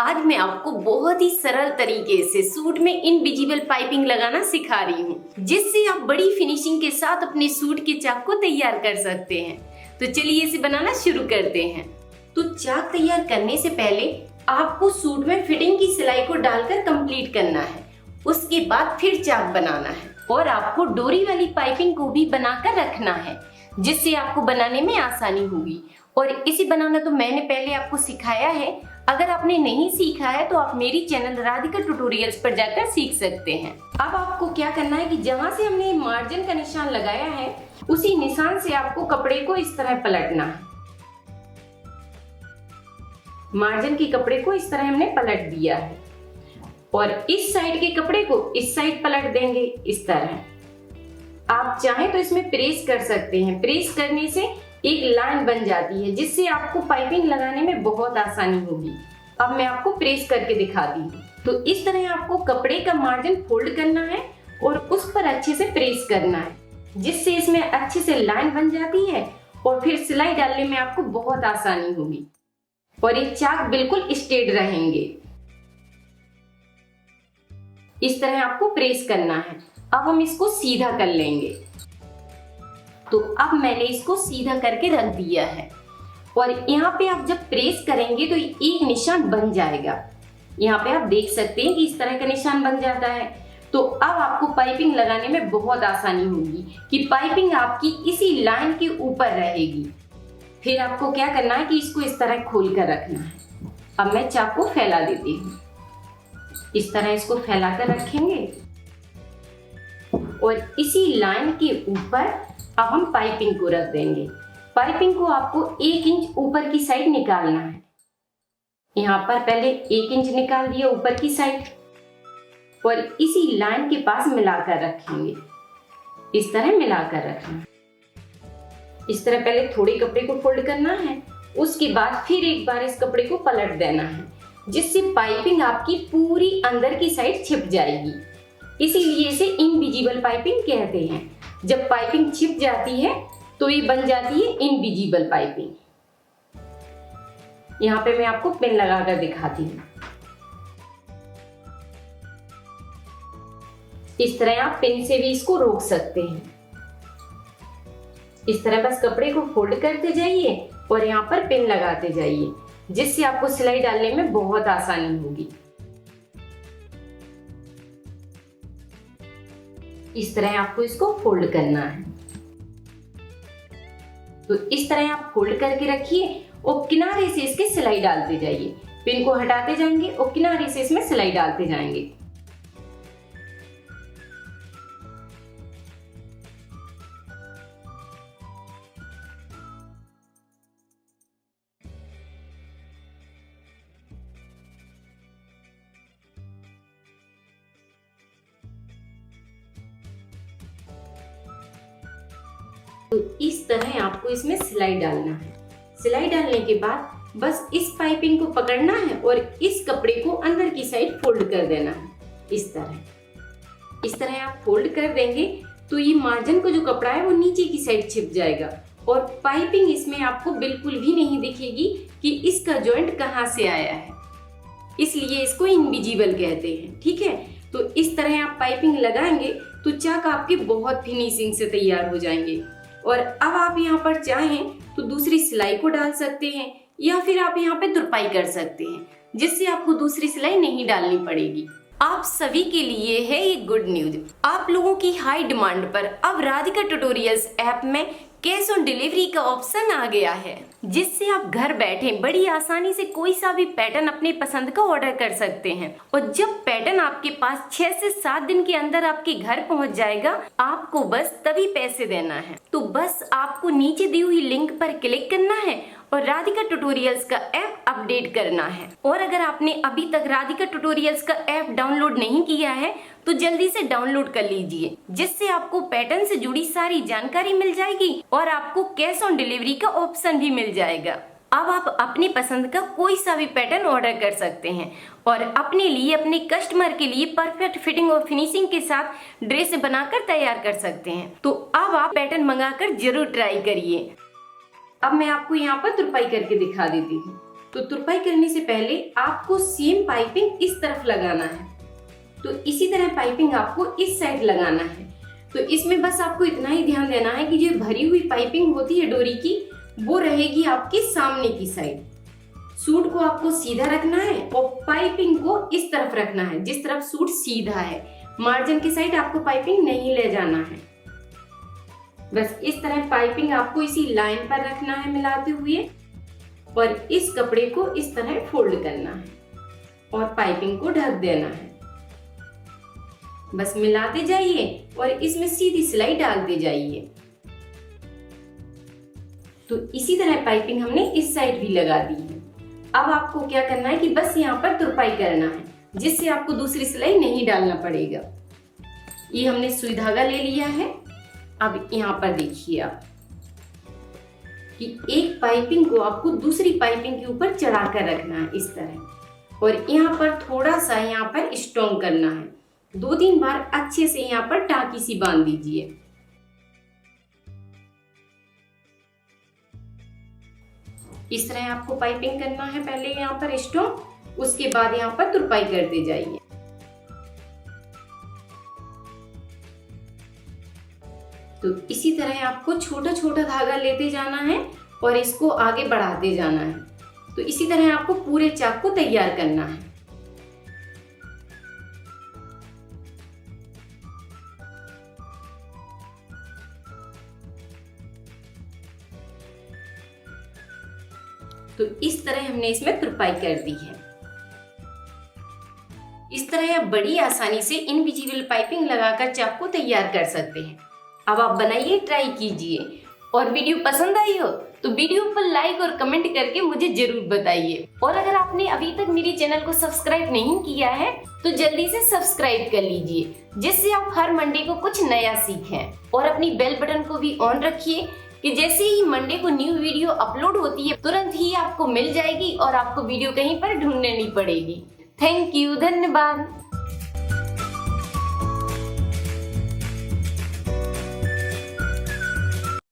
आज मैं आपको बहुत ही सरल तरीके से सूट में इनविजिबल पाइपिंग लगाना सिखा रही हूँ, जिससे आप बड़ी फिनिशिंग के साथ अपने सूट के चाक को तैयार कर सकते हैं। तो चलिए इसे बनाना शुरू करते हैं। तो चाक तैयार करने से पहले आपको सूट में फिटिंग की सिलाई को डालकर कंप्लीट करना है। उसके बाद फिर चाक बनाना है और आपको डोरी वाली पाइपिंग को भी बनाकर रखना है, जिससे आपको बनाने में आसानी होगी। और इसे बनाना तो मैंने पहले आपको सिखाया है। अगर आपने नहीं सीखा है तो आप मेरी चैनल राधिका ट्यूटोरियल्स पर जाकर सीख सकते हैं। अब आपको क्या करना है कि जहाँ से हमने मार्जिन का निशान लगाया है, उसी निशान से आपको कपड़े को इस तरह पलटना है। मार्जिन के कपड़े को इस तरह हमने पलट दिया है और इस साइड के कपड़े को इस साइड पलट देंगे इस तरह। आप चाहें तो इसमें प्रेस कर सकते हैं। प्रेस करने से एक लाइन बन जाती है, जिससे आपको पाइपिंग लगाने में बहुत आसानी होगी। अब मैं आपको प्रेस करके दिखाती हूँ। तो इस तरह आपको कपड़े का मार्जिन फोल्ड करना है और उस पर अच्छे से प्रेस करना है, जिससे इसमें अच्छे से लाइन बन जाती है और फिर सिलाई डालने में आपको बहुत आसानी होगी और ये चाक बिल्कुल स्ट्रेट रहेंगे। इस तरह आपको प्रेस करना है। अब हम इसको सीधा कर लेंगे। तो अब मैंने इसको सीधा करके रख दिया है और यहाँ पे आप जब प्रेस करेंगे तो एक निशान बन जाएगा। यहाँ पे आप देख सकते हैं कि इस तरह का निशान बन जाता है। तो अब आपको पाइपिंग लगाने में बहुत आसानी होगी कि पाइपिंग आपकी इसी लाइन के ऊपर रहेगी। फिर आपको क्या करना है कि इसको इस तरह खोल कर रखना है। अब मैं चाक को फैला देती हूँ। इस तरह इसको फैला कर रखेंगे और इसी लाइन के ऊपर अब हम पाइपिंग को रख देंगे। पाइपिंग को आपको 1 इंच ऊपर की साइड निकालना है। यहाँ पर पहले 1 इंच निकाल दिया ऊपर की साइड और इसी लाइन के पास मिलाकर रखेंगे। इस तरह मिलाकर रखना। इस तरह पहले थोड़े कपड़े को फोल्ड करना है, उसके बाद फिर एक बार इस कपड़े को पलट देना है, जिससे पाइपिंग आपकी पूरी अंदर की साइड छिप जाएगी। इसीलिए इसे इनविजिबल पाइपिंग कहते हैं। जब पाइपिंग छिप जाती है तो ये बन जाती है इनविजिबल पाइपिंग। यहाँ पे मैं आपको पिन लगाकर दिखाती हूँ। इस तरह आप पिन से भी इसको रोक सकते हैं। इस तरह बस कपड़े को फोल्ड करते जाइए और यहाँ पर पिन लगाते जाइए, जिससे आपको सिलाई डालने में बहुत आसानी होगी। इस तरह आपको इसको फोल्ड करना है। तो इस तरह आप फोल्ड करके रखिए और किनारे से इसके सिलाई डालते जाइए। पिन को हटाते जाएंगे और किनारे से इसमें सिलाई डालते जाएंगे। तो इस तरह आपको इसमें सिलाई डालना है। सिलाई डालने के बाद बस इस पाइपिंग को पकड़ना है और इस कपड़े को अंदर की साइड फोल्ड कर देना है। इस तरह आप फोल्ड कर देंगे तो ये मार्जिन का जो कपड़ा है वो नीचे की साइड छिप जाएगा और पाइपिंग इसमें आपको बिल्कुल भी नहीं दिखेगी कि इसका जॉइंट कहाँ से आया है। इसलिए इसको इनविजिबल कहते हैं। ठीक है, तो इस तरह आप पाइपिंग लगाएंगे तो चाक आपके बहुत फिनिशिंग से तैयार हो जाएंगे। और अब आप यहाँ पर चाहें तो दूसरी सिलाई को डाल सकते हैं या फिर आप यहाँ पे तुरपाई कर सकते हैं, जिससे आपको दूसरी सिलाई नहीं डालनी पड़ेगी। आप सभी के लिए है ये गुड न्यूज। आप लोगों की हाई डिमांड पर अब राधिका ट्यूटोरियल्स ऐप में कैश ऑन डिलीवरी का ऑप्शन आ गया है, जिससे आप घर बैठे बड़ी आसानी से कोई सा भी पैटर्न अपने पसंद का ऑर्डर कर सकते हैं। और जब पैटर्न आपके पास 6 से 7 दिन के अंदर आपके घर पहुंच जाएगा, आपको बस तभी पैसे देना है। तो बस आपको नीचे दी हुई लिंक पर क्लिक करना है और राधिका ट्यूटोरियल्स का ऐप अपडेट करना है। और अगर आपने अभी तक राधिका ट्यूटोरियल्स का ऐप डाउनलोड नहीं किया है तो जल्दी से डाउनलोड कर लीजिए, जिससे आपको पैटर्न से जुड़ी सारी जानकारी मिल जाएगी और आपको कैश ऑन डिलीवरी का ऑप्शन भी मिल जाएगा। अब आप अपनी पसंद का कोई सा भी पैटर्न ऑर्डर कर सकते हैं और अपने लिए, अपने कस्टमर के लिए परफेक्ट फिटिंग और फिनिशिंग के साथ ड्रेस बनाकर तैयार कर सकते हैं। तो अब आप पैटर्न मंगाकर जरूर ट्राई करिए। अब मैं आपको यहाँ पर तुरपाई करके दिखा देती हूँ। तो तुरपाई करने से पहले आपको सेम पाइपिंग इस तरफ लगाना है, तो इसी तरह पाइपिंग आपको इस साइड लगाना है। तो इसमें बस आपको इतना ही ध्यान देना है कि जो भरी हुई पाइपिंग होती है डोरी की, वो रहेगी आपके सामने की साइड। सूट को आपको सीधा रखना है और पाइपिंग को इस तरफ रखना है जिस तरफ सूट सीधा है। मार्जिन की साइड आपको पाइपिंग नहीं ले जाना है। बस इस तरह पाइपिंग आपको इसी लाइन पर रखना है मिलाते हुए, और इस कपड़े को इस तरह फोल्ड करना है और पाइपिंग को ढक देना है। बस मिलाते जाइए और इसमें सीधी सिलाई डालते जाइए। तो इसी तरह पाइपिंग हमने इस साइड भी लगा दी है। अब आपको क्या करना है कि बस यहाँ पर तुरपाई करना है, जिससे आपको दूसरी सिलाई नहीं डालना पड़ेगा। ये हमने सुई धागा ले लिया है। अब यहाँ पर देखिए आप कि एक पाइपिंग को आपको दूसरी पाइपिंग के ऊपर चढ़ा कर रखना है इस तरह, और यहाँ पर थोड़ा सा यहाँ पर स्ट्रॉन्ग करना है। 2-3 बार अच्छे से यहाँ पर टाँकी सी बांध दीजिए। इस तरह आपको पाइपिंग करना है, पहले यहाँ पर स्ट्रॉन्ग, उसके बाद यहाँ पर तुरपाई करते जाइए। तो इसी तरह आपको छोटा छोटा धागा लेते जाना है और इसको आगे बढ़ाते जाना है। तो इसी तरह आपको पूरे चाक को तैयार करना है। तो इस तरह हमने इसमें तुरपाई कर दी है। इस तरह आप बड़ी आसानी से इनविजिबल पाइपिंग लगाकर चाक को तैयार कर सकते हैं। अब आप बनाइए, ट्राई कीजिए, और वीडियो पसंद आई हो तो वीडियो पर लाइक और कमेंट करके मुझे जरूर बताइए। और अगर आपने अभी तक मेरे चैनल को सब्सक्राइब नहीं किया है तो जल्दी से सब्सक्राइब कर लीजिए, जिससे आप हर मंडे को कुछ नया सीखें। और अपनी बेल बटन को भी ऑन रखिए कि जैसे ही मंडे को न्यू वीडियो अपलोड होती है तुरंत ही आपको मिल जाएगी और आपको वीडियो कहीं पर ढूंढनी नहीं पड़ेगी। थैंक यू, धन्यवाद।